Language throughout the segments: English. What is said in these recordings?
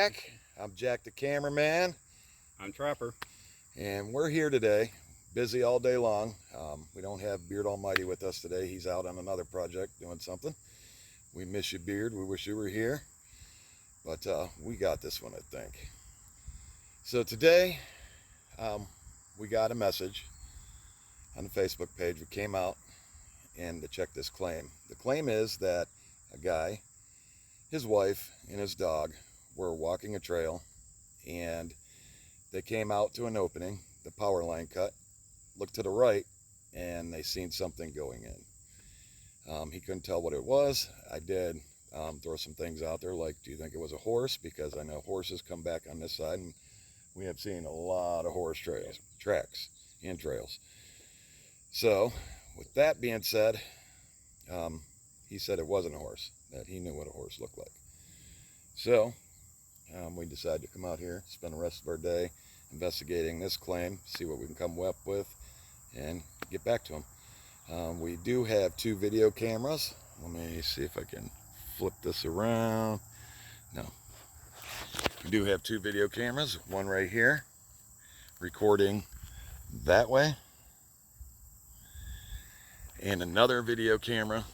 back. I'm Jack the cameraman. I'm Trapper. And we're here today, busy all day long. We don't have Beard Almighty with us today. He's out on another project doing something. We miss you, Beard. We wish you were here. But we got this one, I think. So today, we got a message on the Facebook page. We came out and to check this claim. The claim is that a guy, his wife, and his dog were walking a trail, and they came out to an opening, the power line cut, looked to the right, and they seen something going in. He couldn't tell what it was. I did throw some things out there like, do you think it was a horse? Because I know horses come back on this side, and we have seen a lot of horse tracks and trails. So with that being said, he said it wasn't a horse, that he knew what a horse looked like. So we decided to come out here, spend the rest of our day investigating this claim, see what we can come up with, and get back to him. We do have 2 video cameras. Let me see if I can flip this around. No. We do have 2 video cameras, one right here, recording that way, and another video camera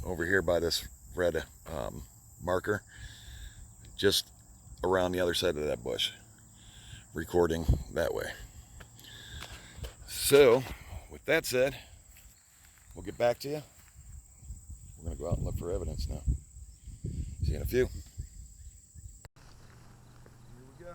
over here by this red marker, just around the other side of that bush, recording that way. So with that said, we'll get back to you. We're going to go out and look for evidence now. See you in a few. Here we go.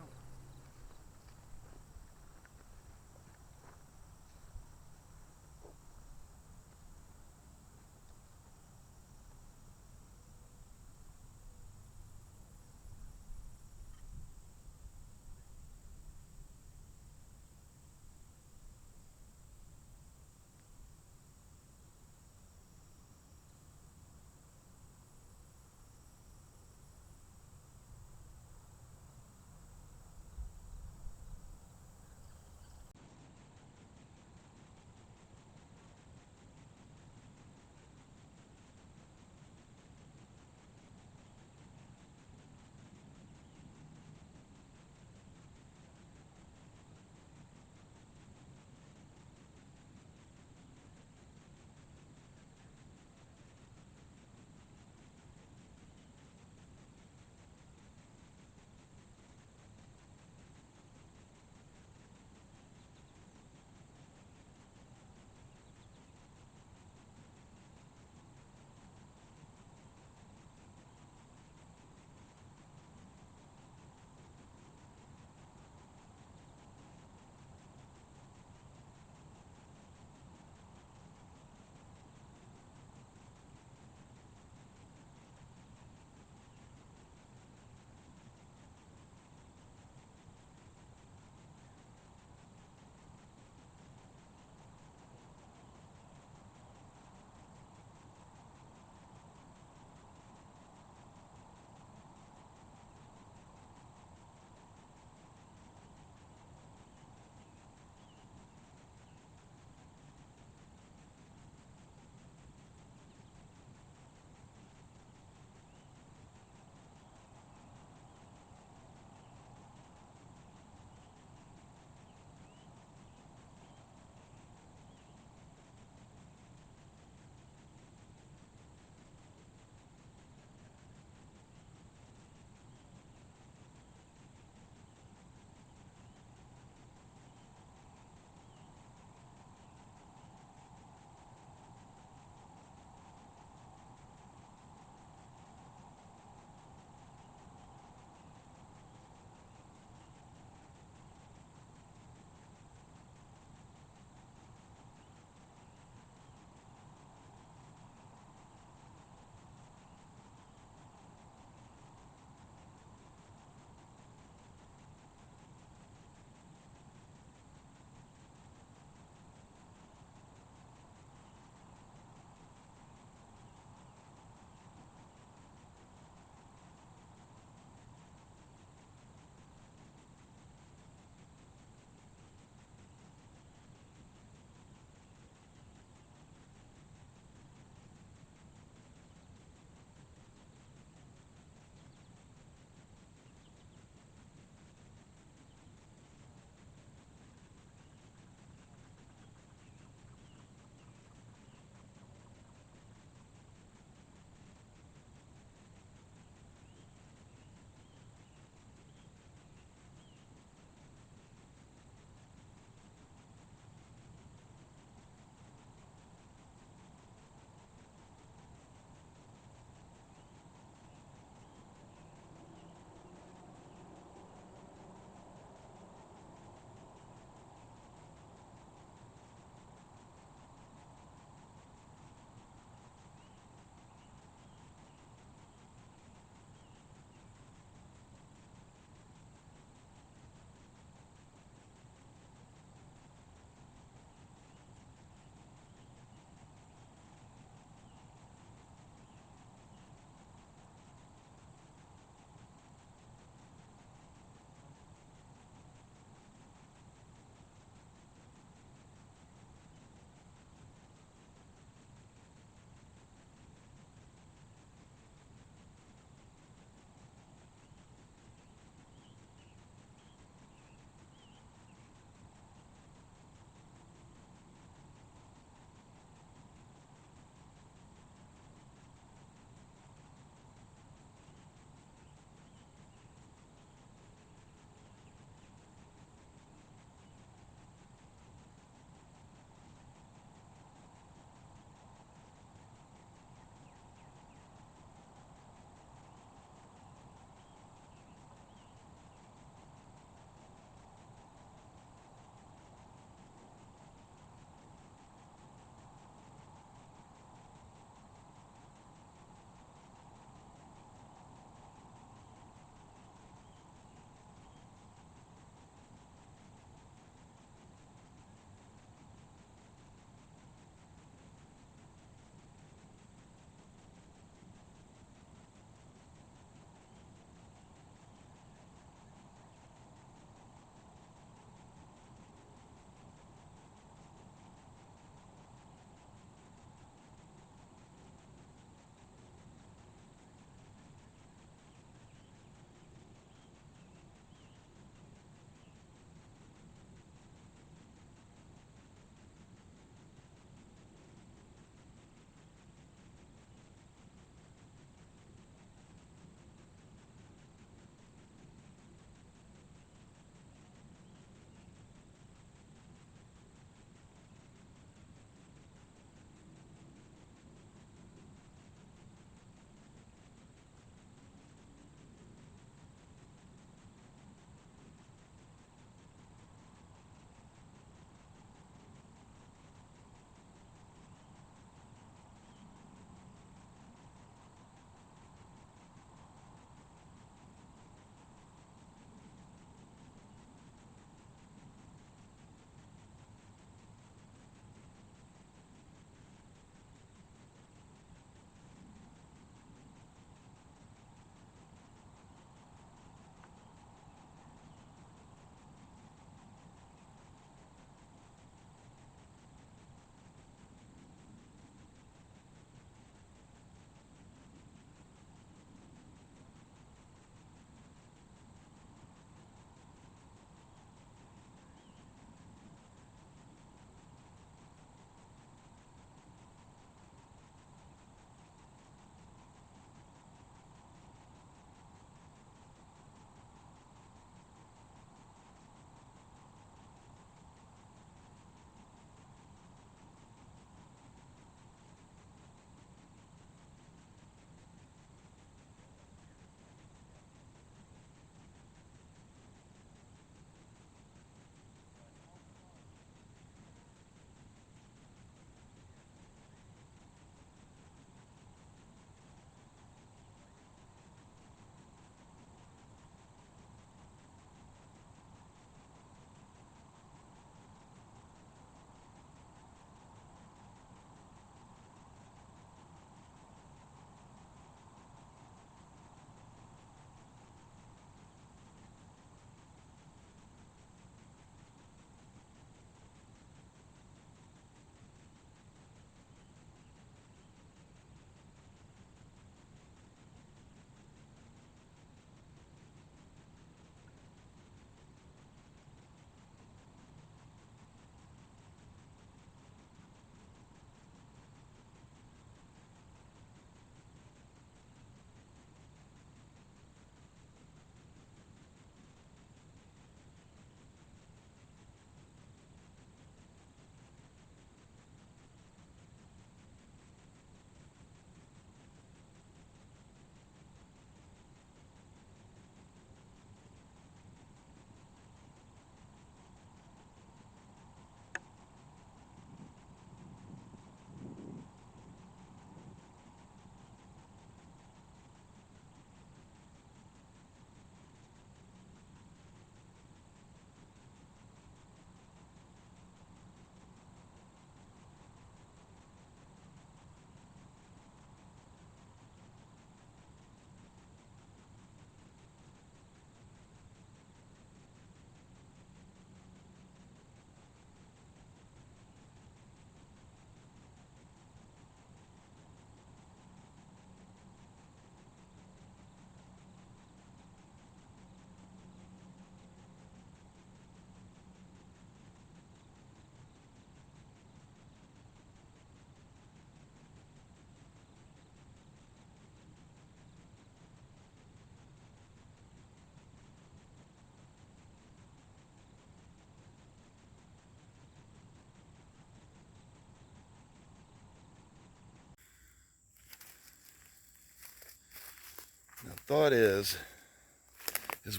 thought is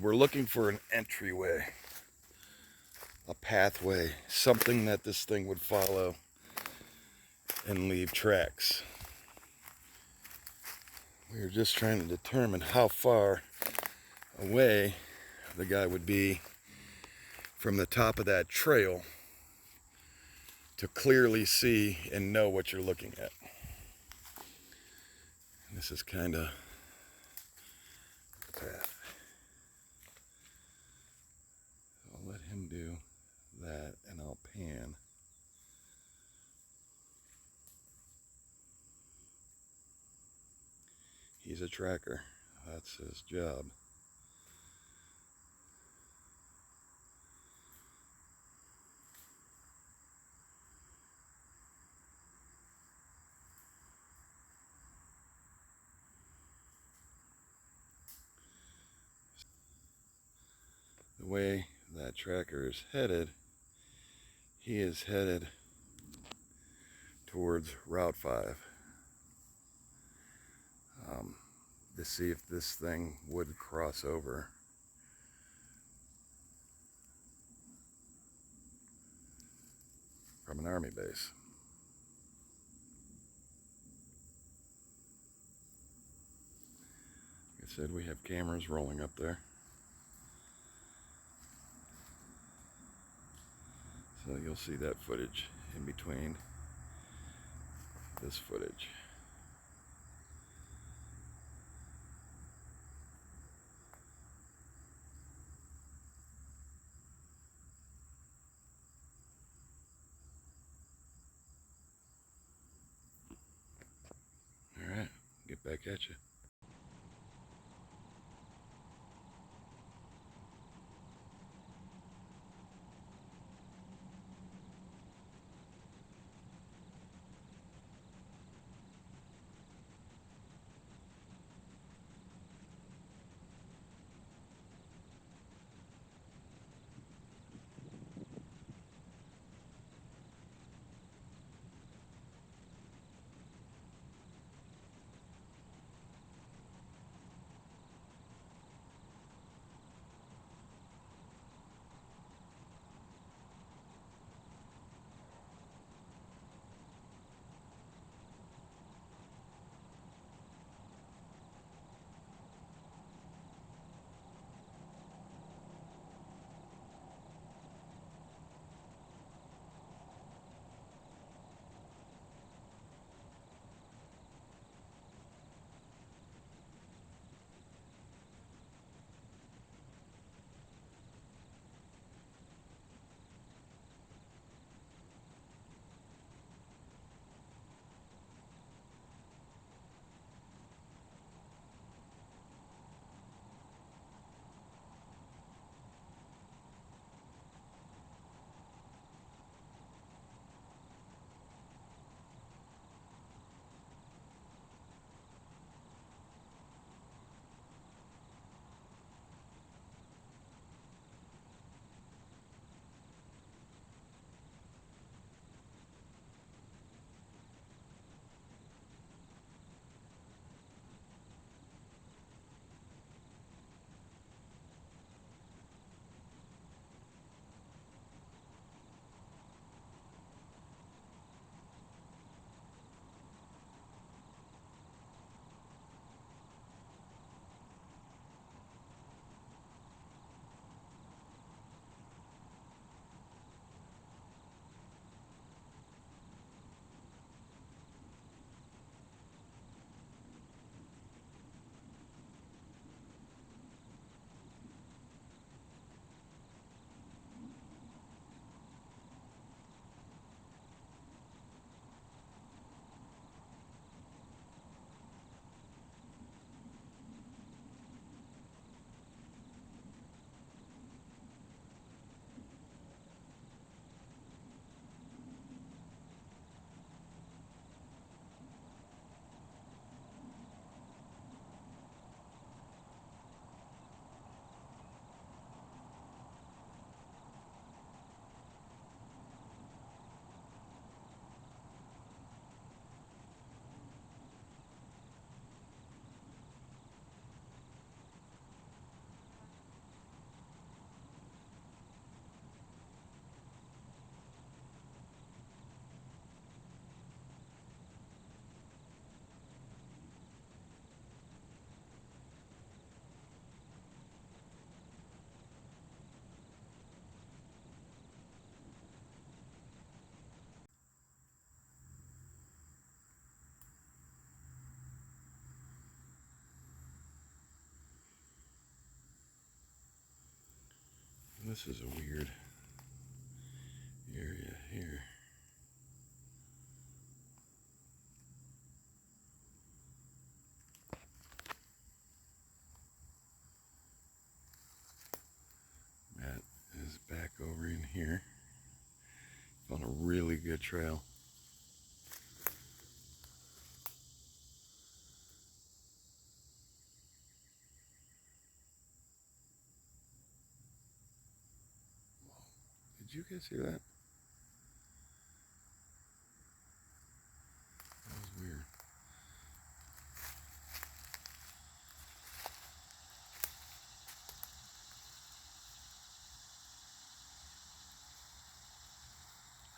we're looking for an entryway, a pathway, something that this thing would follow and leave tracks. We were just trying to determine how far away the guy would be from the top of that trail to clearly see and know what you're looking at. And this is kind of the path. I'll let him do that and I'll pan. He's a tracker. That's his job. The way that tracker is headed, he is headed towards Route 5 to see if this thing would cross over from an army base. Like I said, we have cameras rolling up there. So you'll see that footage in between this footage. All right, get back at you. This is a weird area here. Matt is back over in here. On a really good trail. Did you guys hear that? That was weird.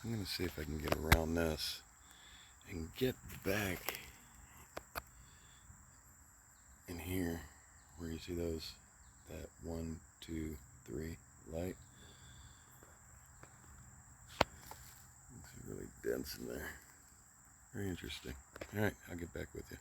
I'm going to see if I can get around this and get back in here where you see those, that 1, 2, 3 light. It's really dense in there. Very interesting. All right, I'll get back with you.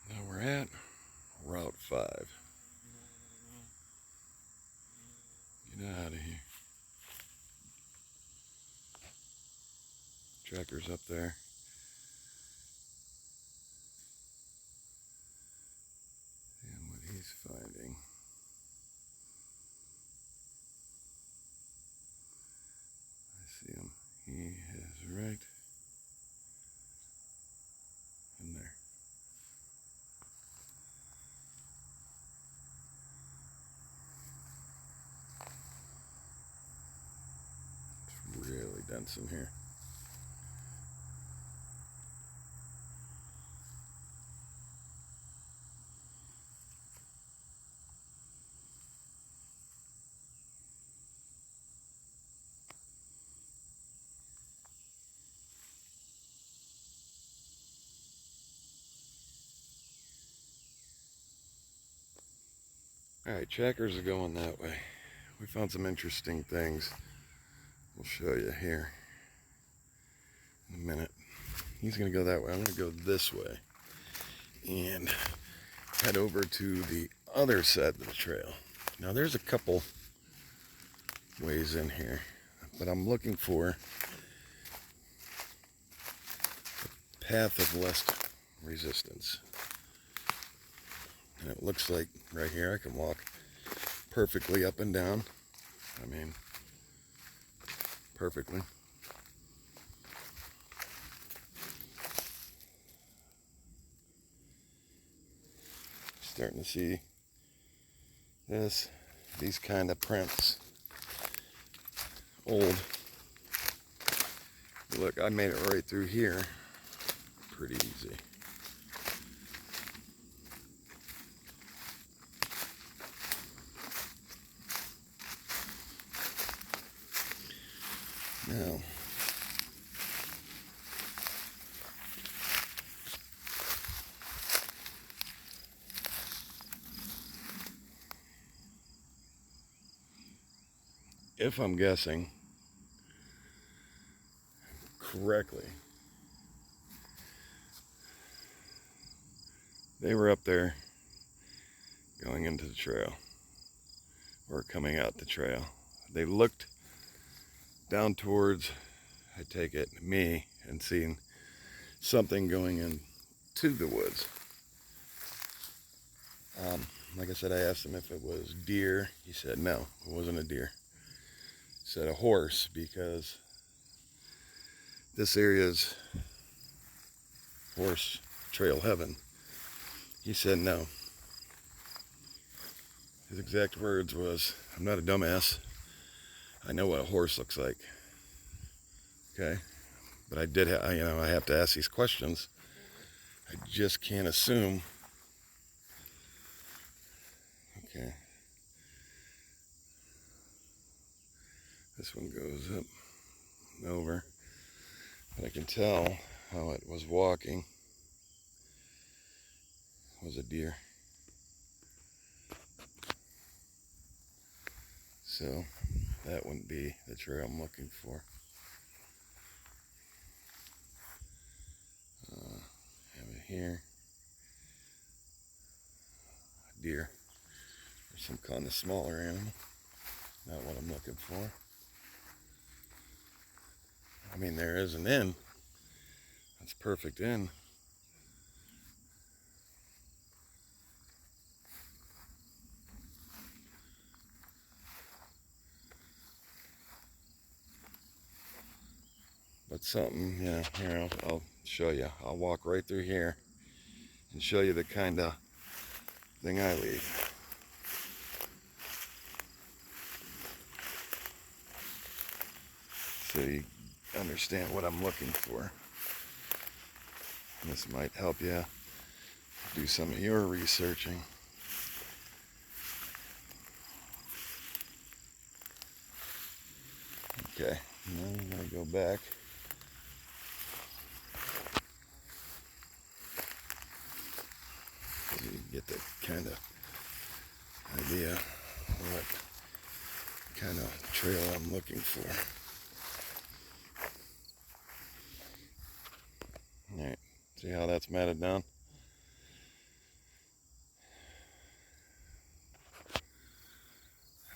Now we're at Route 5. Get out of here. Tracker's up there. And what he's finding. I see him. He is right in there. It's really dense in here. Alright, trackers are going that way. We found some interesting things. We'll show you here in a minute. He's going to go that way. I'm going to go this way and head over to the other side of the trail. Now there's a couple ways in here, but I'm looking for a path of less resistance. And it looks like right here I can walk perfectly up and down. I mean, perfectly. Starting to see these kind of prints. Old. Look, I made it right through here. Pretty easy. Now, if I'm guessing correctly, they were up there going into the trail or coming out the trail. They looked down towards, I take it, me, and seen something going into the woods. Like I said, I asked him if it was deer. He said no, it wasn't a deer. He said a horse, because this area's horse trail heaven. He said no. His exact words was, "I'm not a dumbass. I know what a horse looks like." Okay, but I did, I have to ask these questions. I just can't assume. Okay. This one goes up and over, but I can tell how it was walking. It was a deer. So that wouldn't be the trail I'm looking for. Have it here. A deer or some kind of smaller animal. Not what I'm looking for. I mean, there is an inn. That's perfect inn. But something, yeah, here, I'll show you. I'll walk right through here and show you the kind of thing I leave. So you understand what I'm looking for. And this might help you do some of your researching. Okay, now I'm going to go back. So you get the kind of idea what kind of trail I'm looking for. Alright, see how that's matted down?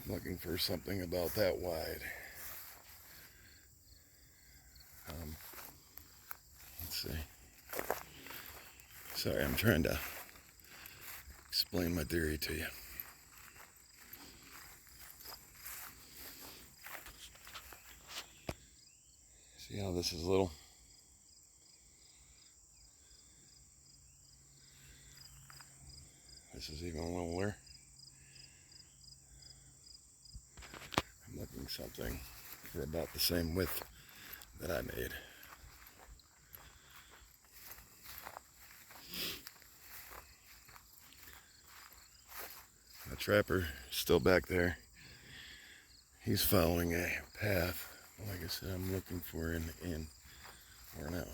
I'm looking for something about that wide. Let's see. Sorry, I'm trying to explain my theory to you. See how this is little? This is even littler. I'm looking something for about the same width that I made. The trapper still back there. He's following a path. Like I said, I'm looking for an in or an out.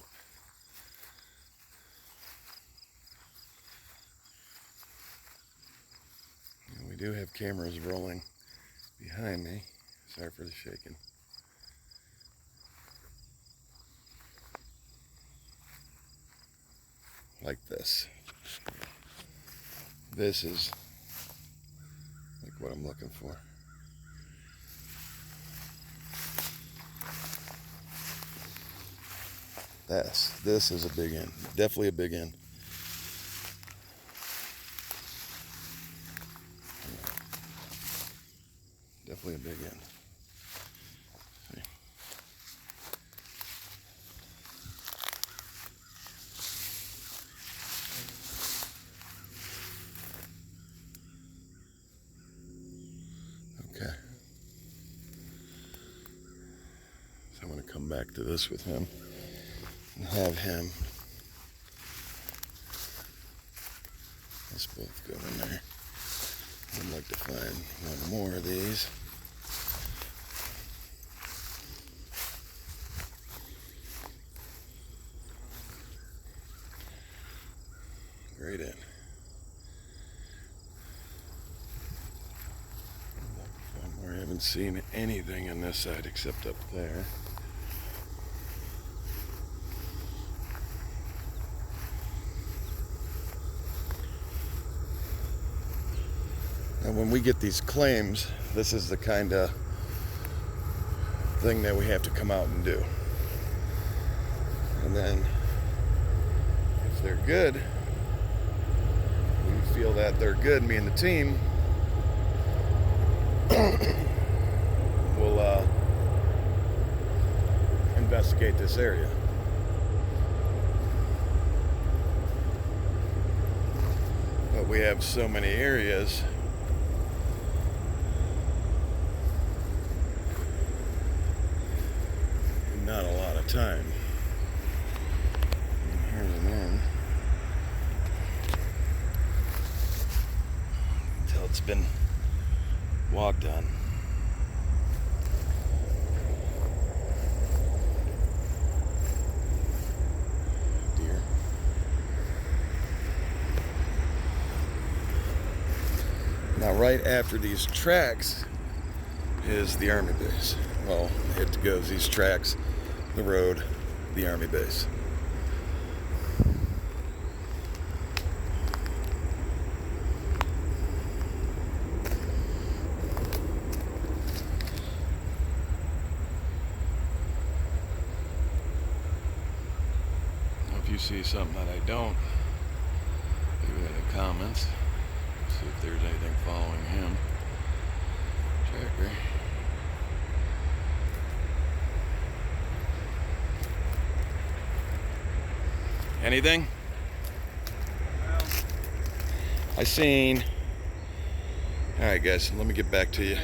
And we do have cameras rolling behind me. Sorry for the shaking. Like this. This is like what I'm looking for. This is a big end. Definitely a big end. Definitely a big end. See? Okay. So I'm going to come back to this with him and have him. Let's both go in there. I'd like to find one more of these. Great in. Find more I haven't seen anything on this side except up there. And when we get these claims, this is the kind of thing that we have to come out and do. And then if they're good, we feel that they're good, me and the team, we'll investigate this area. But we have so many areas and not a lot of time. And here's one. Until it's been walked on. Deer. Now right after these tracks is the army base. Well, it goes these tracks, the road, the army base. If you see something that I don't, leave it in the comments. See if there's anything following him. Tracker. Anything? Well, I seen. All right, guys. Let me get back to you.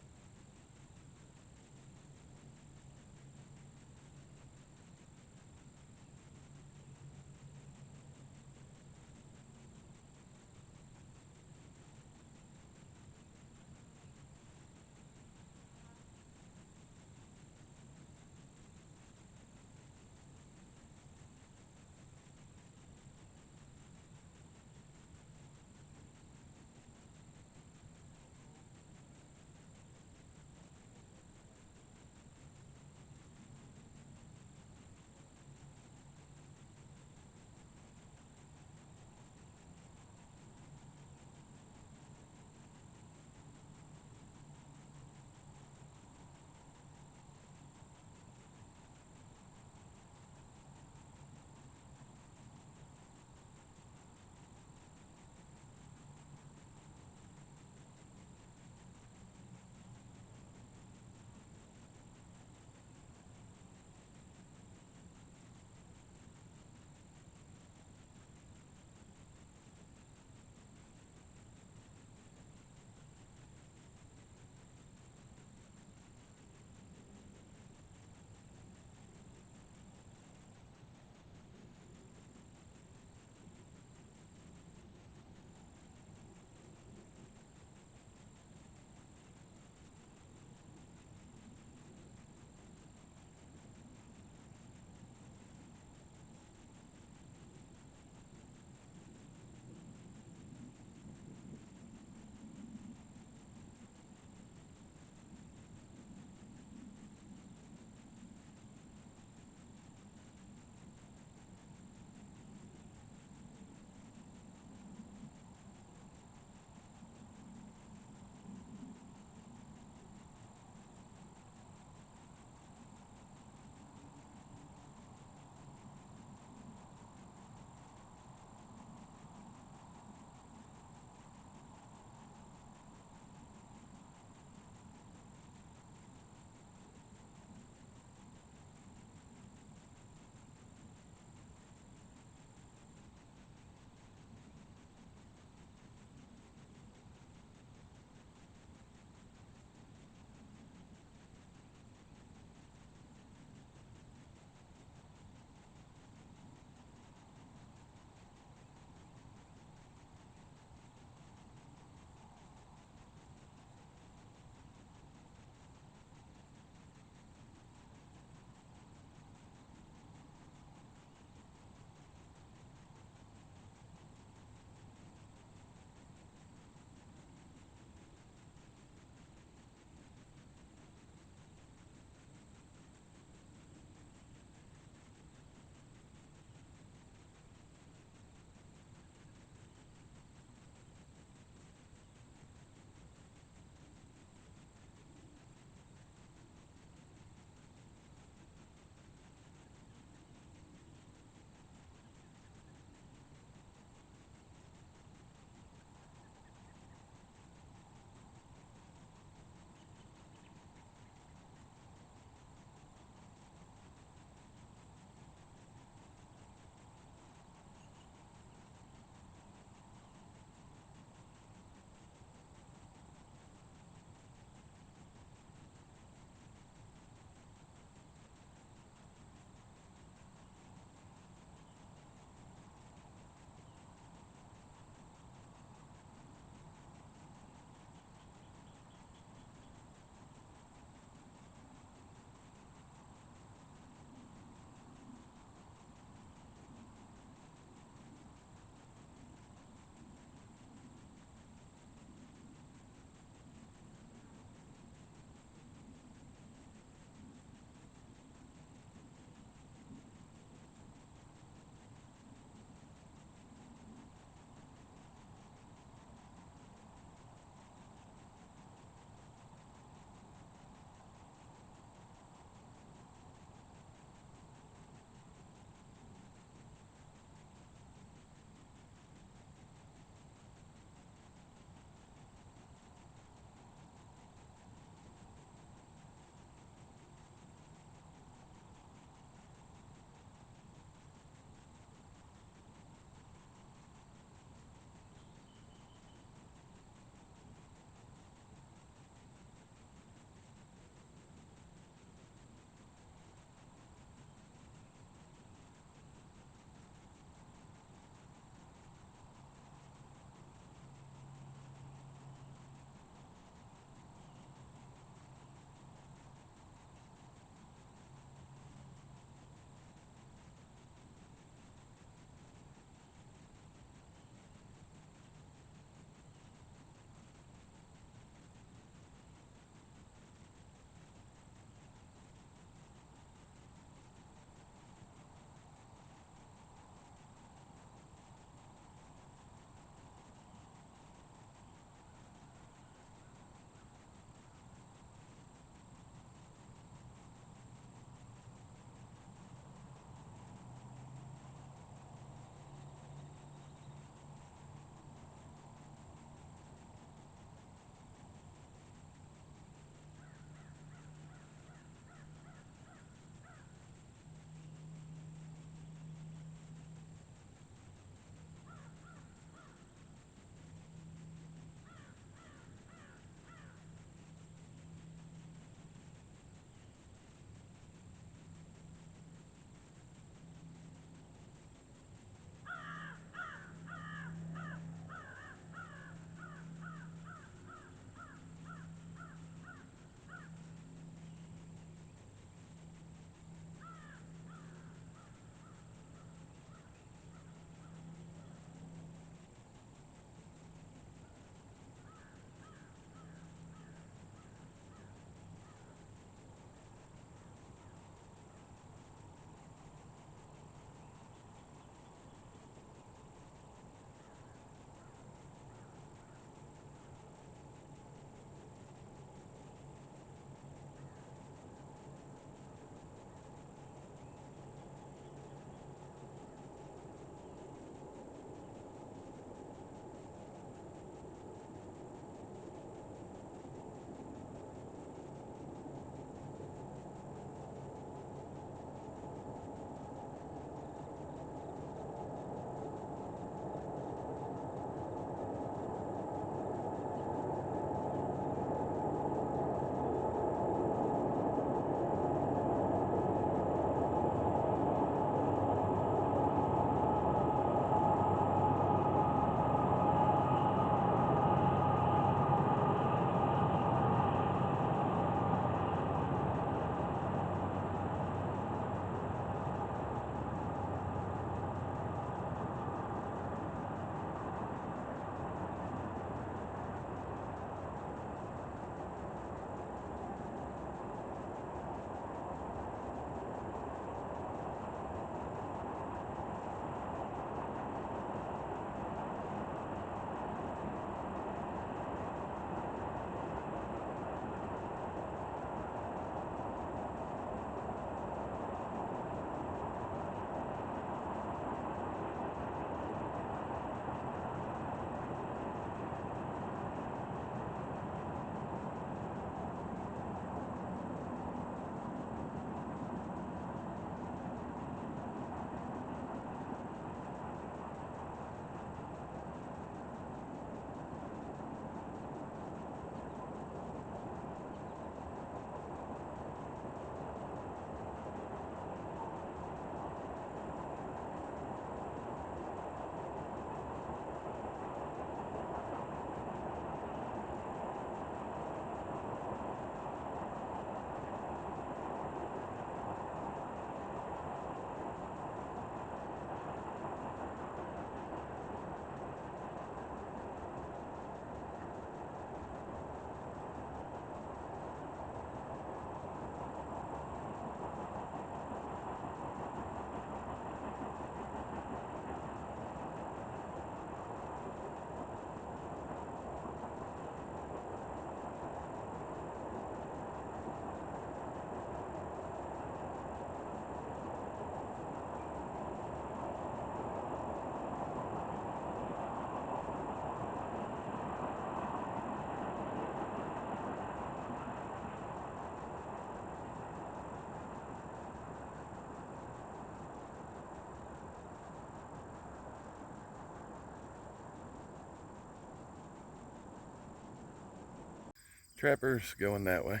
Trapper's going that way.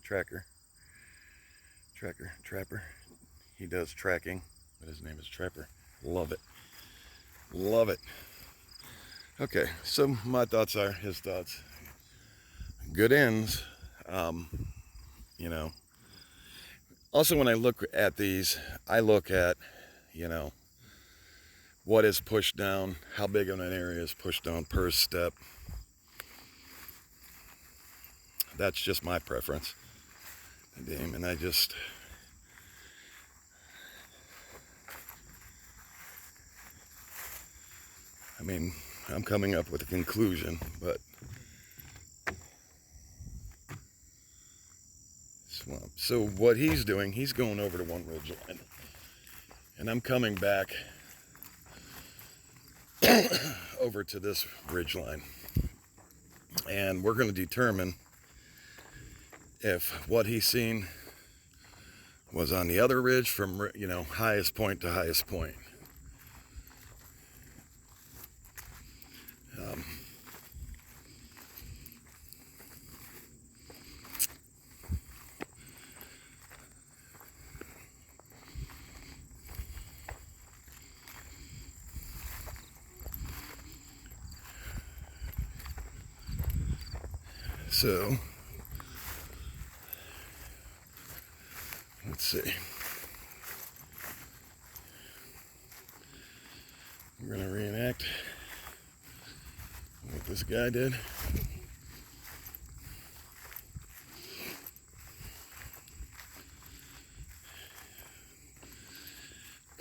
Trapper. He does tracking, but his name is Trapper. Love it. Love it. Okay, so my thoughts are his thoughts. Good ends. You know. Also, when I look at these, I look at, you know, what is pushed down, how big of an area is pushed down per step. That's just my preference. And I mean, I'm coming up with a conclusion, but swamp. So what he's doing, he's going over to one ridge line, and I'm coming back over to this ridge line, and we're going to determine if what he's seen was on the other ridge from, you know, highest point to highest point. So let's see. We're going to reenact what this guy did.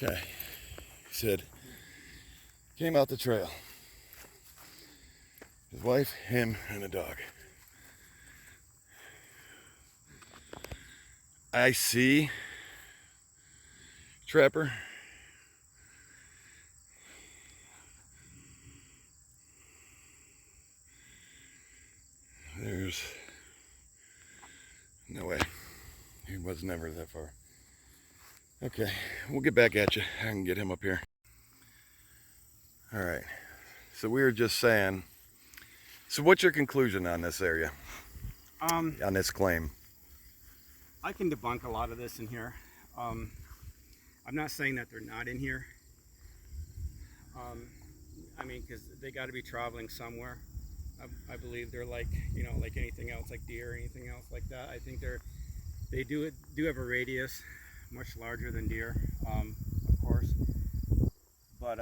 Okay, he said, came out the trail. His wife, him, and a dog. I see Trapper. There's no way. He was never that far. Okay, we'll get back at you. I can get him up here. All right. So we were just saying. So what's your conclusion on this area? On this claim? I can debunk a lot of this in here. I'm not saying that they're not in here. I mean, because they got to be traveling somewhere. I believe they're like, you know, like anything else, like deer or anything else like that. I think they do have a radius much larger than deer, of course. But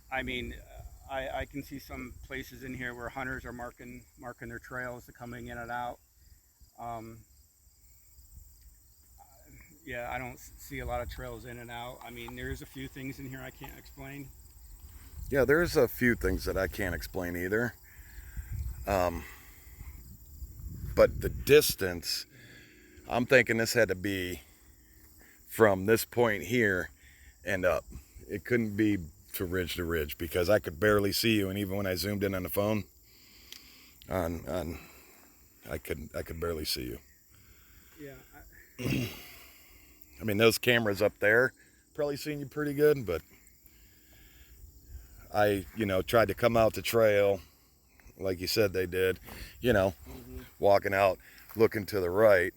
I mean, I can see some places in here where hunters are marking their trails, coming in and out. Yeah, I don't see a lot of trails in and out. I mean, there's a few things in here I can't explain. Yeah, there's a few things that I can't explain either. But the distance, I'm thinking this had to be from this point here and up. It couldn't be to ridge because I could barely see you, and even when I zoomed in on the phone, I could barely see you. Yeah. I mean, those cameras up there probably seen you pretty good, but I, you know, tried to come out the trail like you said they did, you know, walking out, looking to the right.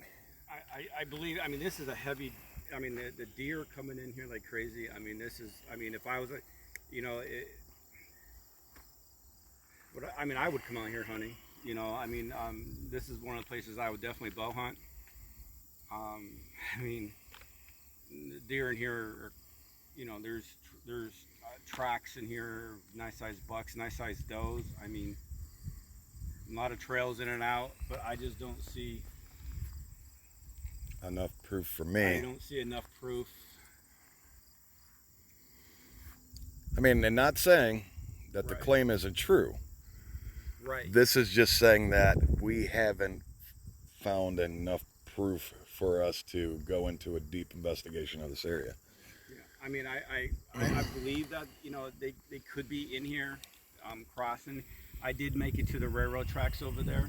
I believe, I mean, this is a heavy, I mean, the deer coming in here like crazy. I mean, this is, I mean, if I was, you know, I mean, I would come out here hunting, you know, I mean, this is one of the places I would definitely bow hunt. I mean, the deer in here are, you know, there's tracks in here, nice sized bucks, nice sized does. I mean, a lot of trails in and out, but I just don't see enough proof for me. I don't see enough proof. I mean, and not saying that the claim isn't true. Right. This is just saying that we haven't found enough proof for us to go into a deep investigation of this area. Yeah. I mean, I believe that, you know, they could be in here, crossing. I did make it to the railroad tracks over there.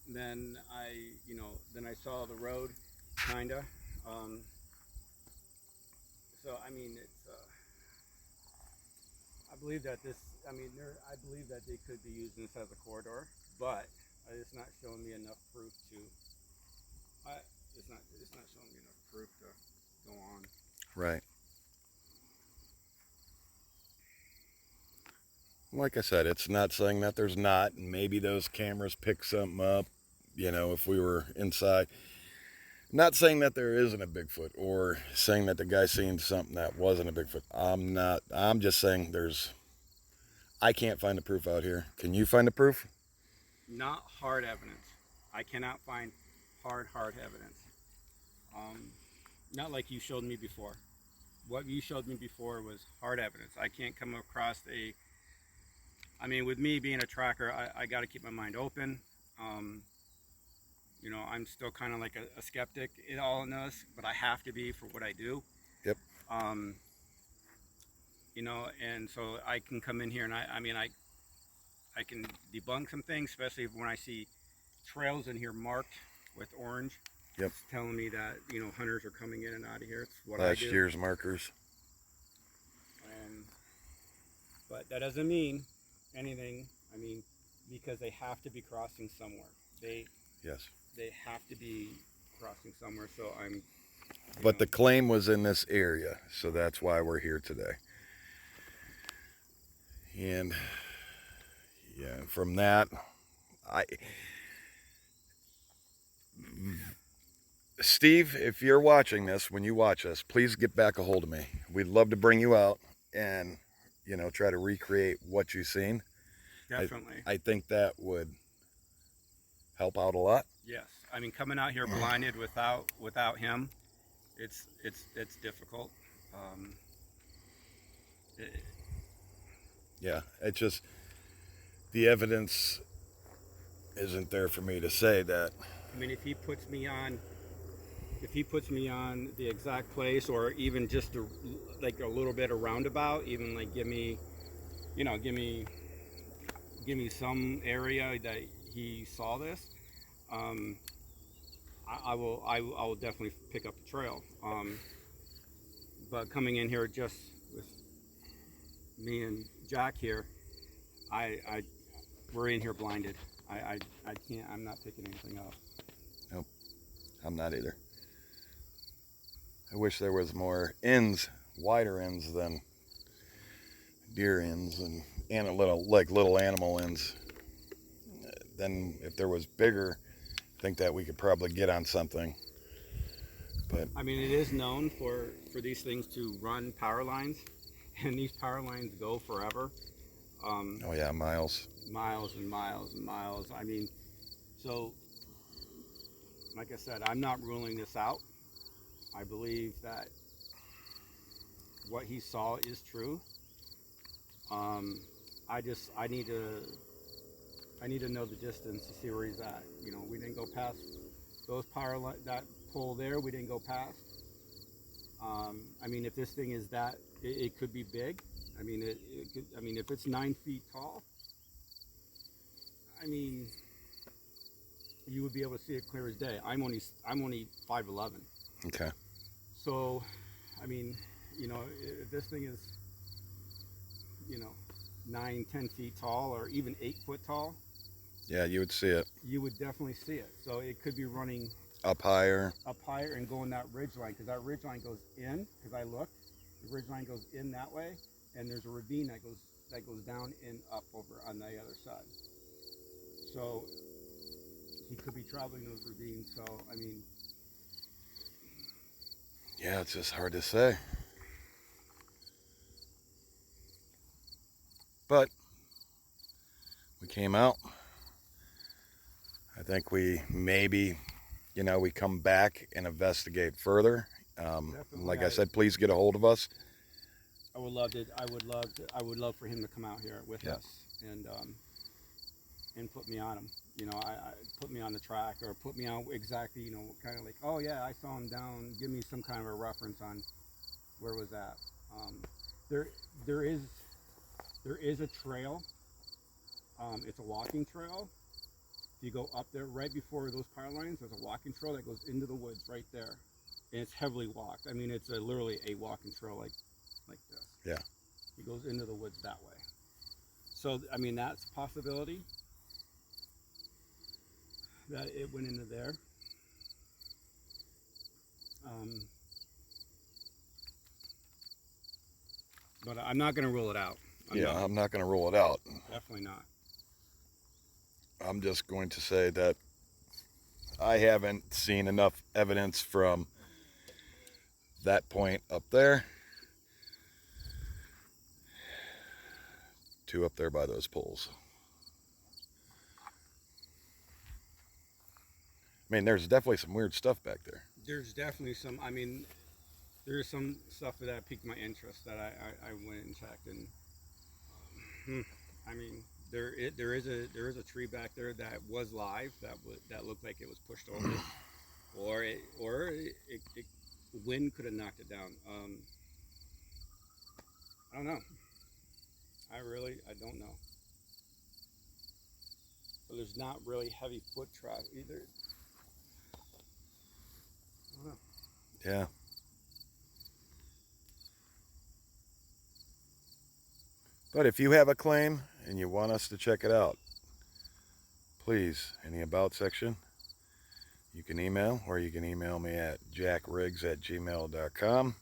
Then I saw the road, kinda. So I mean, it's. I believe that this. I mean, I believe that they could be using this as a corridor, but it's not showing me enough proof to. It's not showing me enough proof to go on. Right. Like I said, it's not saying that there's not, and maybe those cameras pick something up, if we were inside. Not saying that there isn't a Bigfoot or saying that the guy's seen something that wasn't a Bigfoot. I'm just saying I can't find the proof out here. Can you find the proof? Not hard evidence. I cannot find hard evidence. Not like you showed me before. What you showed me before was hard evidence. I can't come across with me being a tracker, I got to keep my mind open. I'm still kind of like a skeptic in all of this, but I have to be for what I do. Yep. And so I can come in here and I can debunk some things, especially when I see trails in here marked with orange. Yep. It's telling me that, hunters are coming in and out of here. It's what Last I do. year's markers. But that doesn't mean anything. Because they have to be crossing somewhere. Yes. They have to be crossing somewhere. So But the claim was in this area, so that's why we're here today. And yeah, from that, Steve, if you're watching this, when you watch us, please get back a hold of me. We'd love to bring you out and, try to recreate what you've seen. Definitely. I think that would help out a lot. Yes. Coming out here blinded without him, it's difficult. Yeah, it's just the evidence isn't there for me to say that. If he puts me on the exact place, or even just a little bit of roundabout, even like give me some area that he saw this, I will definitely pick up the trail. But coming in here just with me and Jack here, we're in here blinded. I can't. I'm not picking anything up. Nope, I'm not either. I wish there was more ends, wider ends than deer ends and a little animal ends. Then if there was bigger, I think that we could probably get on something. But it is known for these things to run power lines, and these power lines go forever. Oh yeah, miles and miles and miles. So like I said, I'm not ruling this out. I believe that what he saw is true. I need to know the distance to see where he's at. We didn't go past those that pole there. We didn't go past. If this thing is that, it could be big. It could. If it's 9 feet tall, you would be able to see it clear as day. I'm only 5'11". Okay. So, if this thing is, 9-10 feet tall, or even 8 foot tall, yeah, you would see it. You would definitely see it. So it could be running up higher and going that ridge line, because that ridge line goes in. Because I looked, the ridge line goes in that way, and there's a ravine that goes down and up over on the other side. So he could be traveling those ravines. So yeah, it's just hard to say. But we came out. I think we maybe, we come back and investigate further. Like I said, please get a hold of us. I would love for him to come out here with us and put me on him. I put me on the track, or put me on exactly, kind of like, oh yeah, I saw him down. Give me some kind of a reference on where was that. There is a trail. It's a walking trail. If you go up there right before those power lines, there's a walking trail that goes into the woods right there, and it's heavily walked. It's literally a walking trail like this. Yeah. It goes into the woods that way. So I mean that's a possibility that it went into there. Um, but I'm not going to rule it out. I'm not going to rule it out. Definitely not. I'm just going to say that I haven't seen enough evidence from that point up there to up there by those poles. I mean, there's definitely some weird stuff back there. There's definitely some. I mean, there's some stuff that piqued my interest that I went and checked, and I mean, there is a tree back there that was live that looked like it was pushed over, or it wind could have knocked it down. I don't know. I don't know. But there's not really heavy foot traffic either. I don't know. Yeah. But if you have a claim and you want us to check it out, please, in the About section, you can email, or you can email me at jackriggs@gmail.com.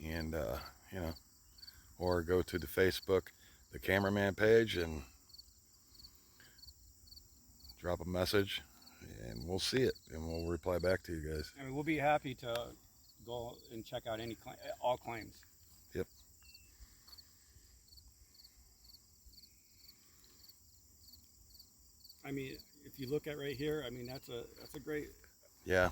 And, you know, or go to the Facebook, the cameraman page, and drop a message, and we'll see it, and we'll reply back to you guys. I mean, we'll be happy to go and check out all claims. Yep. I mean, if you look at right here, I mean that's a great. Yeah.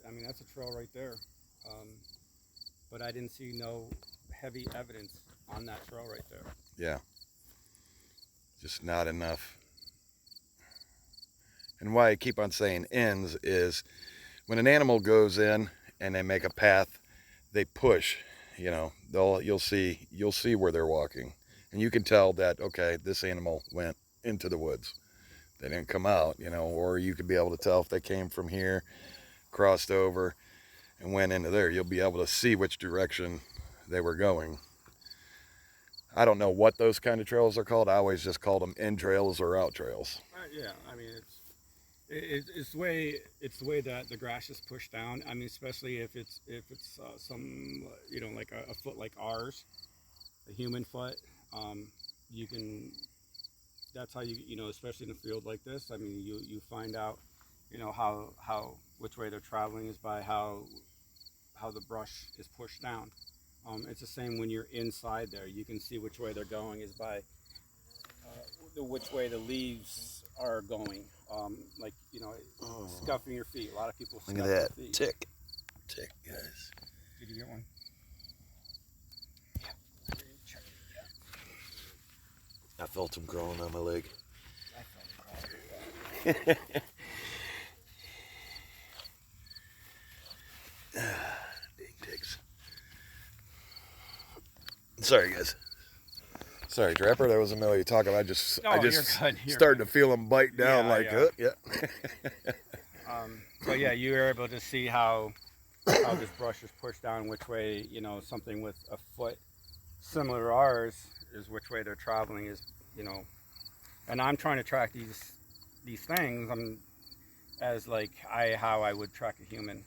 I mean that's a trail right there, but I didn't see no heavy evidence on that trail right there. Yeah. Just not enough. And why I keep on saying ends is when an animal goes in and they make a path, they push. You know, you'll see where they're walking, and you can tell that, okay, this animal went into the woods. They didn't come out, you know, or you could be able to tell if they came from here, crossed over, and went into there. You'll be able to see which direction they were going. I don't know what those kind of trails are called. I always just called them in trails or out trails. Yeah, I mean it's the way that the grass is pushed down. I mean, especially if it's some like a foot like ours, a human foot. You can. That's how especially in a field like this. I mean, you find out, how which way they're traveling is by how the brush is pushed down. It's the same when you're inside there. You can see which way they're going is by which way the leaves are going. Like scuffing your feet. A lot of people scuff their feet. Tick, guys. Did you get one? I felt them crawling on my leg. I felt it. Dang ticks. Sorry, guys. Sorry, Drapper. That was a middle of you talking. I just started to feel them bite down yeah. But yeah, you were able to see how this brush is pushed down, which way, something with a foot similar to ours is which way they're traveling is, and I'm trying to track these things. I'm as like how I would track a human,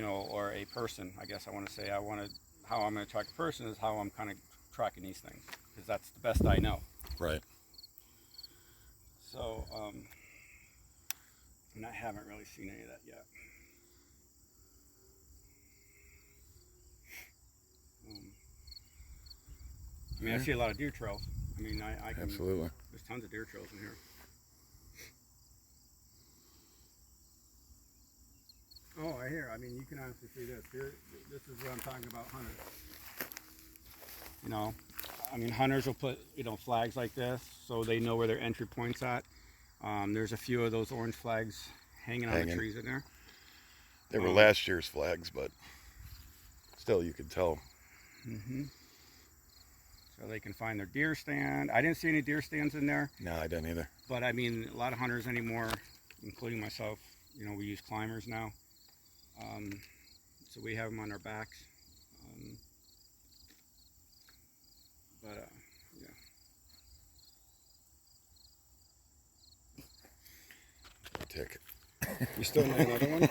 or a person. I guess I want to say how I'm going to track a person is how I'm kind of tracking these things, because that's the best I know. Right. So, and I haven't really seen any of that yet. I mean, I see a lot of deer trails. I mean, I can. Absolutely. There's tons of deer trails in here. Oh, I hear. I mean, you can honestly see this. Here, this is what I'm talking about, hunters. I mean, hunters will put, flags like this so they know where their entry point's at. There's a few of those orange flags hanging on the trees in there. They were last year's flags, but still you could tell. Mm-hmm. So they can find their deer stand. I didn't see any deer stands in there. No, I didn't either. But I mean, a lot of hunters anymore, including myself, we use climbers now. so we have them on our backs. Yeah. Tick. You still need another one?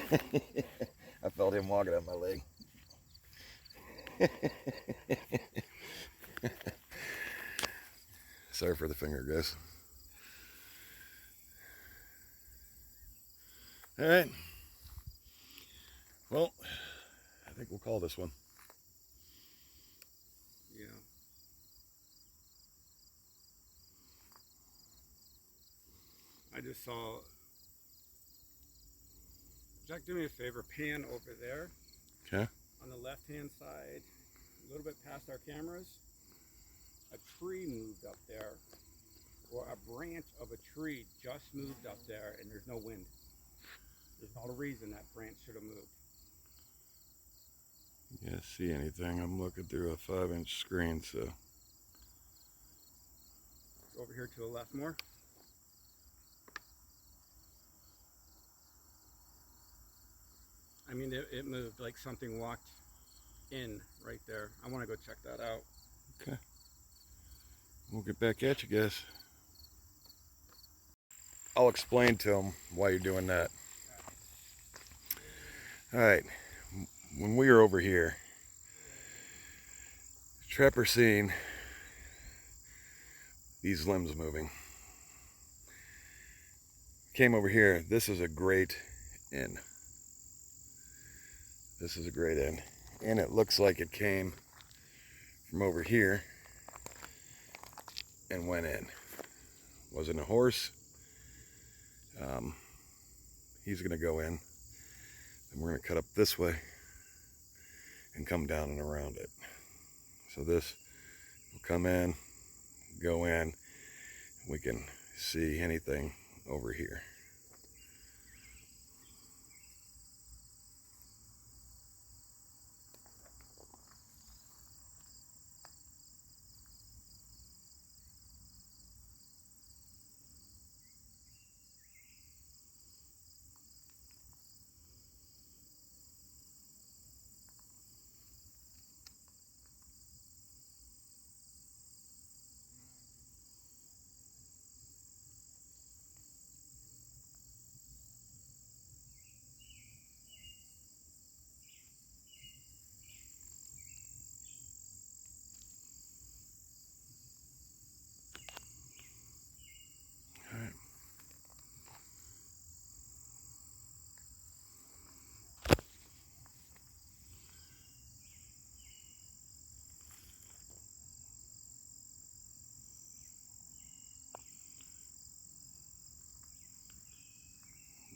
I felt him walking on my leg. Sorry for the finger, guys. All right. Well, I think we'll call this one. Yeah. I just saw. Jack, do me a favor. Pan over there. Okay. On the left-hand side, a little bit past our cameras, a tree moved up there, or a branch of a tree just moved up there, and there's no wind. There's not a reason that branch should have moved. You guys see anything? I'm looking through a 5-inch screen, so. Over here to the left more. I mean, it moved like something walked in right there. I want to go check that out. Okay. We'll get back at you guys. I'll explain to them why you're doing that. All right. When we were over here, Trapper seen these limbs moving. Came over here. This is a great inn. This is a great inn. And it looks like it came from over here and went in. Wasn't a horse. He's gonna go in, and we're gonna cut up this way and come down and around it. So this will come in, go in, we can see anything over here.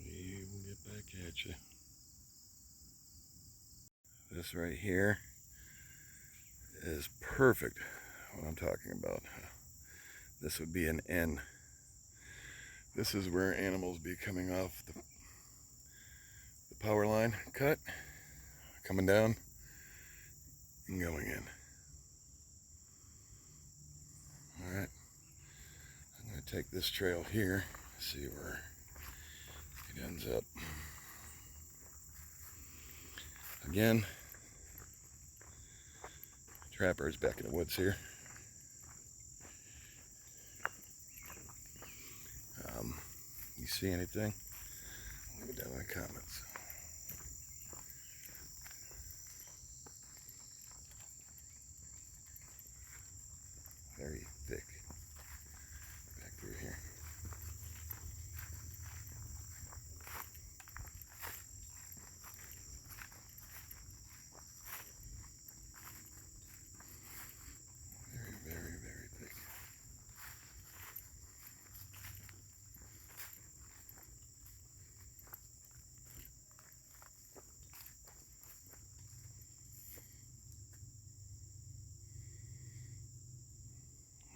We will get back at you. This right here is perfect. What I'm talking about. This would be an N. This is where animals be coming off the power line cut, coming down and going in. All right, I'm going to take this trail here, see where it ends up. Again, Trapper is back in the woods here. You see anything? Leave it down in the comments. Very thick back through here. Very, very, very thick.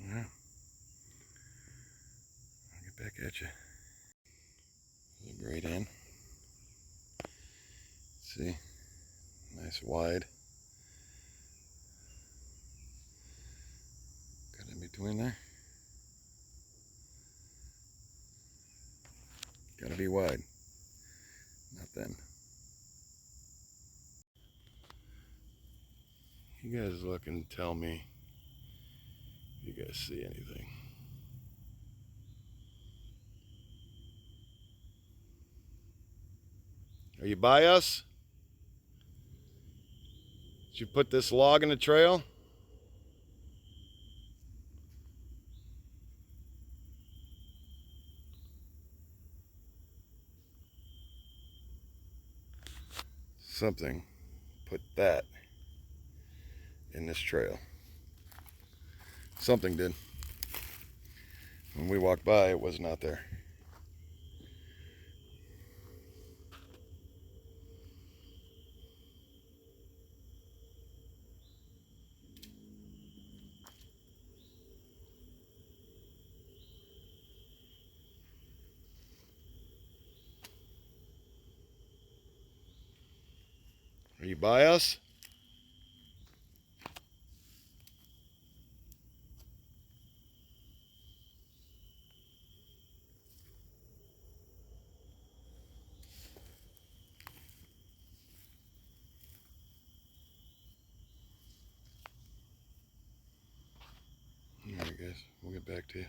Yeah. I'll get back at you. It's a great inn. See, nice wide. Got in between there. Gotta be wide, not thin. You guys look and tell me if you guys see anything. Are you by us? Did you put this log in the trail? Something put that in this trail. Something did. When we walked by, it was not there. Are you by us? Alright guys, we'll get back to you.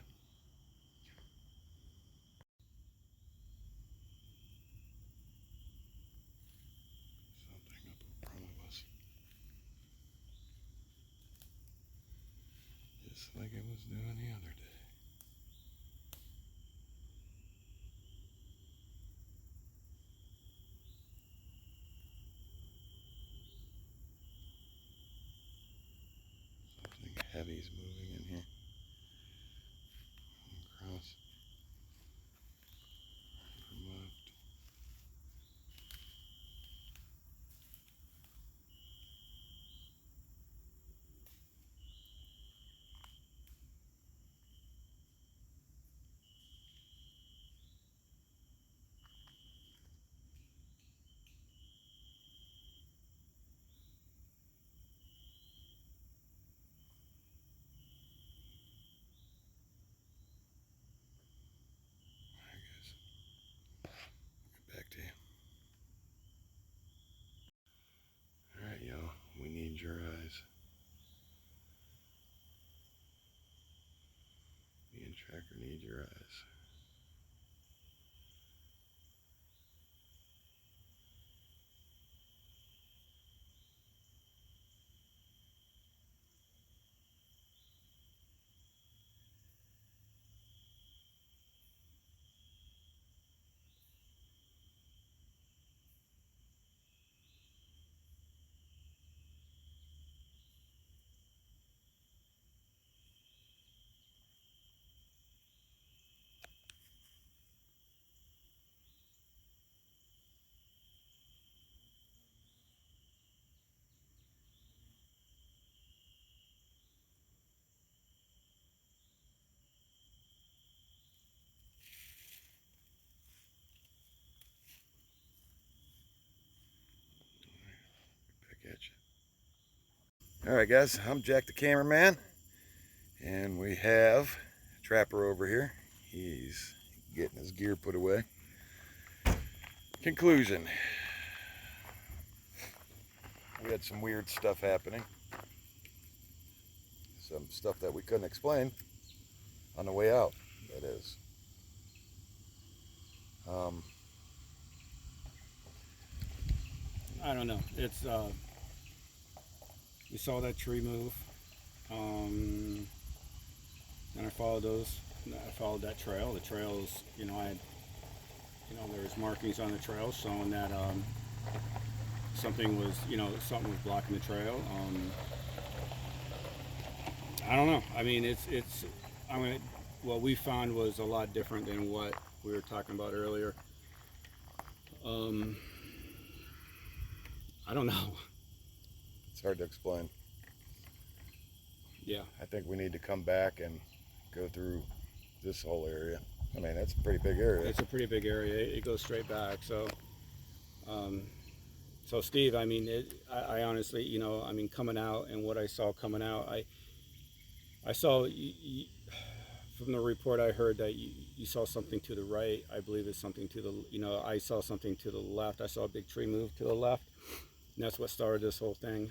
Something up in front of us. Just like it was doing the other day. Something heavy's moving in here. Across. From left. Back to you. Alright, y'all. We need your eyes. Me and Tracker need your eyes. Back at you. Alright guys, I'm Jack the cameraman. And we have Trapper over here. He's getting his gear put away. Conclusion. We had some weird stuff happening. Some stuff that we couldn't explain on the way out, that is. I don't know. It's we saw that tree move. And I followed that trail. The trails, there was markings on the trail showing that something was blocking the trail. I don't know. I mean, what we found was a lot different than what we were talking about earlier. I don't know. It's hard to explain. Yeah. I think we need to come back and go through this whole area. I mean, that's a pretty big area. It's a pretty big area. It goes straight back. So, so Steve, I mean, I honestly, coming out and what I saw coming out, I saw from the report I heard that you saw something to the right. I believe it's something to the, I saw something to the left. I saw a big tree move to the left, and that's what started this whole thing.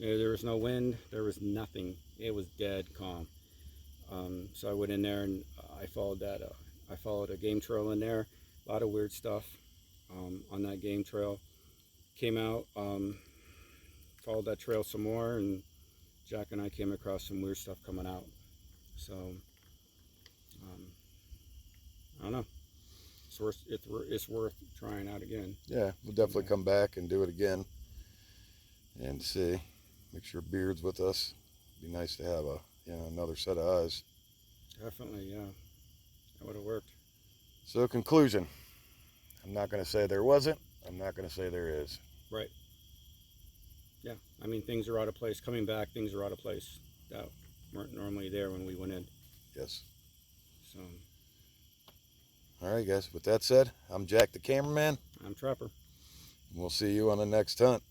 There was no wind. There was nothing. It was dead calm. So I went in there and I followed that. I followed a game trail in there. A lot of weird stuff on that game trail. Came out, followed that trail some more, and Jack and I came across some weird stuff coming out. So I don't know. It's worth trying out again. Yeah, we'll definitely come back and do it again and see. Make sure Beard's with us. Be nice to have another set of eyes. Definitely, yeah. That would have worked. So conclusion. I'm not going to say there wasn't. I'm not going to say there is. Right. Yeah. I mean, things are out of place. Coming back, things are out of place that weren't normally there when we went in. Yes. So. All right, guys. With that said, I'm Jack the cameraman. I'm Trapper. We'll see you on the next hunt.